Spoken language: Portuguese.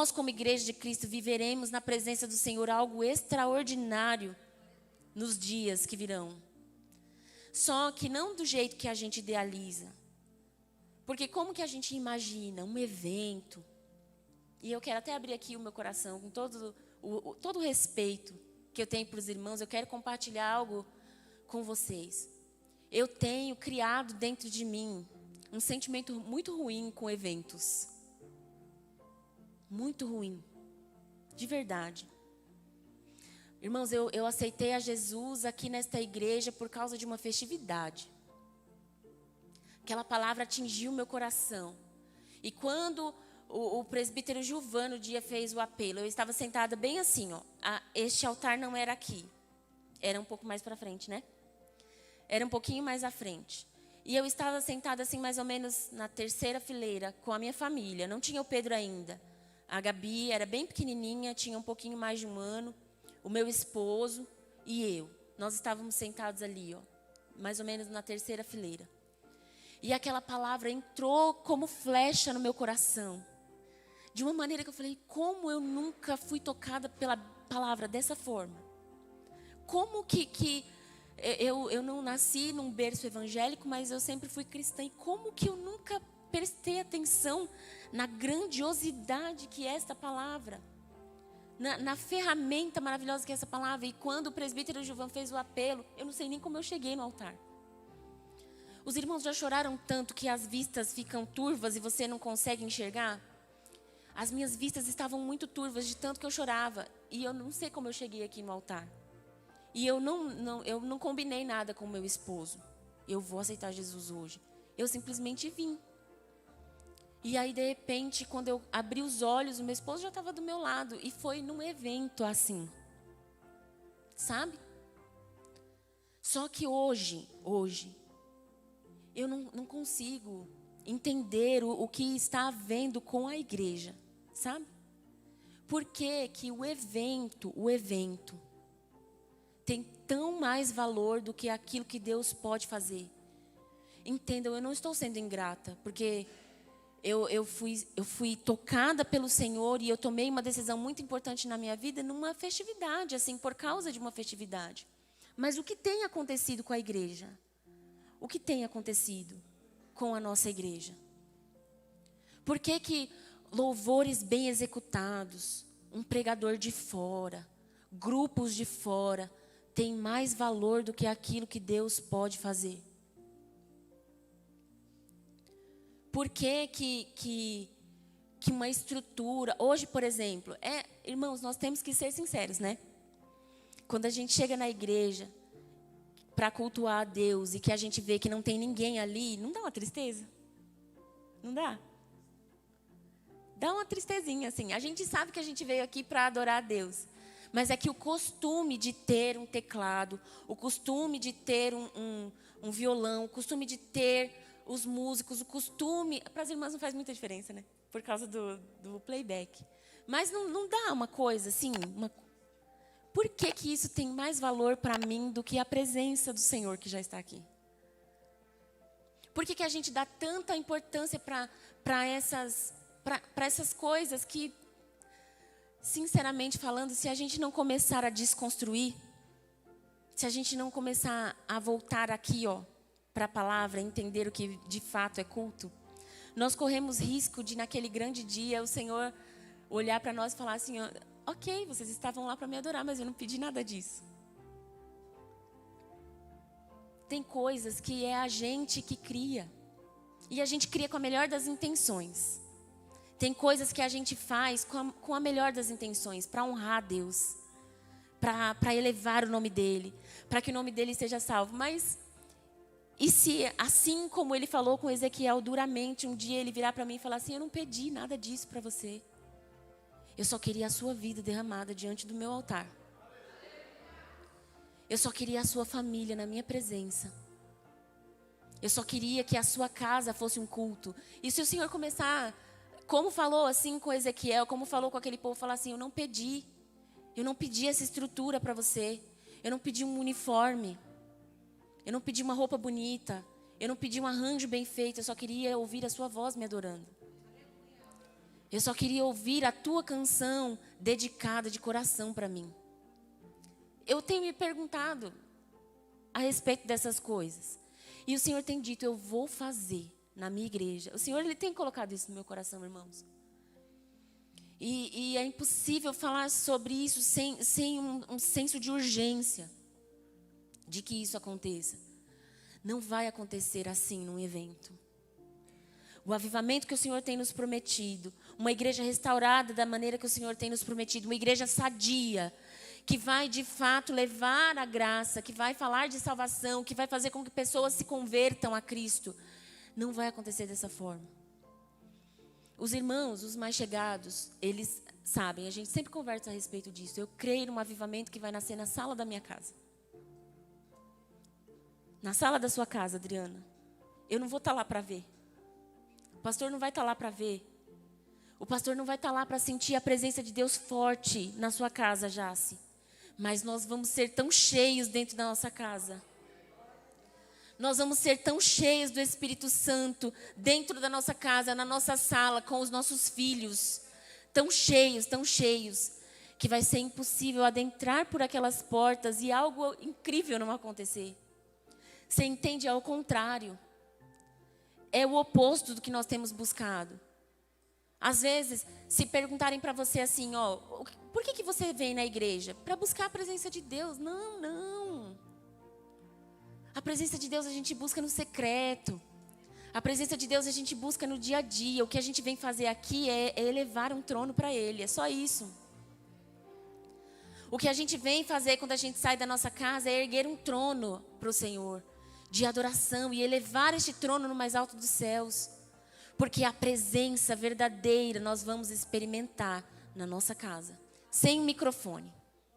nós, como igreja de Cristo, viveremos na presença do Senhor algo extraordinário nos dias que virão. Só que não do jeito que a gente idealiza. Porque como que a gente imagina um evento? E eu quero até abrir aqui o meu coração com todo o respeito que eu tenho para os irmãos. Eu quero compartilhar algo com vocês. Eu tenho criado dentro de mim um sentimento muito ruim com eventos. Muito ruim. De verdade. Irmãos, eu aceitei a Jesus aqui nesta igreja por causa de uma festividade. Aquela palavra atingiu meu coração. E quando o presbítero Gilvano um dia fez o apelo, eu estava sentada bem assim, ó. Este altar não era aqui. Era um pouco mais para frente, né? Era um pouquinho mais à frente. E eu estava sentada assim, mais ou menos na terceira fileira, com a minha família. Não tinha o Pedro ainda. A Gabi era bem pequenininha, tinha um pouquinho mais de um ano. O meu esposo e eu. Nós estávamos sentados ali, ó, mais ou menos na terceira fileira. E aquela palavra entrou como flecha no meu coração. De uma maneira que eu falei, como eu nunca fui tocada pela palavra dessa forma. Como que eu não nasci num berço evangélico, mas eu sempre fui cristã. E como que eu nunca prestei atenção na grandiosidade que é esta palavra. Na ferramenta maravilhosa que é essa palavra. E quando o presbítero Gilvan fez o apelo, eu não sei nem como eu cheguei no altar. Os irmãos já choraram tanto que as vistas ficam turvas e você não consegue enxergar? As minhas vistas estavam muito turvas de tanto que eu chorava. E eu não sei como eu cheguei aqui no altar. E eu não combinei nada com o meu esposo. Eu vou aceitar Jesus hoje. Eu simplesmente vim. E aí, de repente, quando eu abri os olhos, o meu esposo já estava do meu lado. E foi num evento assim. Sabe? Só que hoje, eu não consigo entender o que está havendo com a igreja. Sabe? Por que que o evento tem tão mais valor do que aquilo que Deus pode fazer? Entendam, eu não estou sendo ingrata, porque eu fui tocada pelo Senhor e eu tomei uma decisão muito importante na minha vida numa festividade, assim, por causa de uma festividade. Mas o que tem acontecido com a igreja? O que tem acontecido com a nossa igreja? Por que que louvores bem executados, um pregador de fora, grupos de fora, têm mais valor do que aquilo que Deus pode fazer? Por que que uma estrutura... Hoje, por exemplo, irmãos, nós temos que ser sinceros, né? Quando a gente chega na igreja para cultuar a Deus e que a gente vê que não tem ninguém ali, não dá uma tristeza? Não dá? Dá uma tristezinha, assim. A gente sabe que a gente veio aqui para adorar a Deus. Mas é que o costume de ter um teclado, o costume de ter um violão, o costume de ter os músicos, o costume... Para as irmãs não faz muita diferença, né? Por causa do playback. Mas não dá uma coisa assim... Por que que isso tem mais valor para mim do que a presença do Senhor que já está aqui? Por que que a gente dá tanta importância para essas coisas que, sinceramente falando, se a gente não começar a desconstruir, se a gente não começar a voltar aqui, ó, para a palavra, entender o que de fato é culto, nós corremos risco de, naquele grande dia, o Senhor olhar para nós e falar assim, ok, vocês estavam lá para me adorar, mas eu não pedi nada disso. Tem coisas que é a gente que cria. E a gente cria com a melhor das intenções. Tem coisas que a gente faz com a melhor das intenções, para honrar a Deus, para elevar o nome dEle, para que o nome dEle seja salvo. Mas, e se, assim como ele falou com Ezequiel duramente, um dia ele virar para mim e falar assim, eu não pedi nada disso para você. Eu só queria a sua vida derramada diante do meu altar. Eu só queria a sua família na minha presença. Eu só queria que a sua casa fosse um culto. E se o Senhor começar, como falou assim com Ezequiel, como falou com aquele povo, falar assim, eu não pedi essa estrutura para você. Eu não pedi um uniforme. Eu não pedi uma roupa bonita. Eu não pedi um arranjo bem feito. Eu só queria ouvir a sua voz me adorando. Eu só queria ouvir a tua canção dedicada de coração para mim. Eu tenho me perguntado a respeito dessas coisas. E o Senhor tem dito, eu vou fazer na minha igreja. O Senhor, Ele tem colocado isso no meu coração, irmãos. E é impossível falar sobre isso sem um senso de urgência de que isso aconteça. Não vai acontecer assim num evento. O avivamento que o Senhor tem nos prometido, uma igreja restaurada da maneira que o Senhor tem nos prometido, uma igreja sadia, que vai de fato levar a graça, que vai falar de salvação, que vai fazer com que pessoas se convertam a Cristo, não vai acontecer dessa forma. Os irmãos, os mais chegados, eles sabem, a gente sempre conversa a respeito disso. Eu creio num avivamento que vai nascer na sala da minha casa. Na sala da sua casa, Adriana. Eu não vou estar lá para ver. O pastor não vai estar lá para ver. O pastor não vai estar lá para sentir a presença de Deus forte na sua casa, Jace. Mas nós vamos ser tão cheios dentro da nossa casa. Nós vamos ser tão cheios do Espírito Santo dentro da nossa casa, na nossa sala, com os nossos filhos. Tão cheios, que vai ser impossível adentrar por aquelas portas e algo incrível não acontecer. Você entende? É o contrário. É o oposto do que nós temos buscado. Às vezes, se perguntarem para você assim, ó, por que você vem na igreja? Para buscar a presença de Deus. Não. A presença de Deus a gente busca no secreto. A presença de Deus a gente busca no dia a dia. O que a gente vem fazer aqui é elevar um trono para Ele. É só isso. O que a gente vem fazer quando a gente sai da nossa casa é erguer um trono para o Senhor. De adoração e elevar este trono no mais alto dos céus. Porque a presença verdadeira nós vamos experimentar na nossa casa. Sem microfone.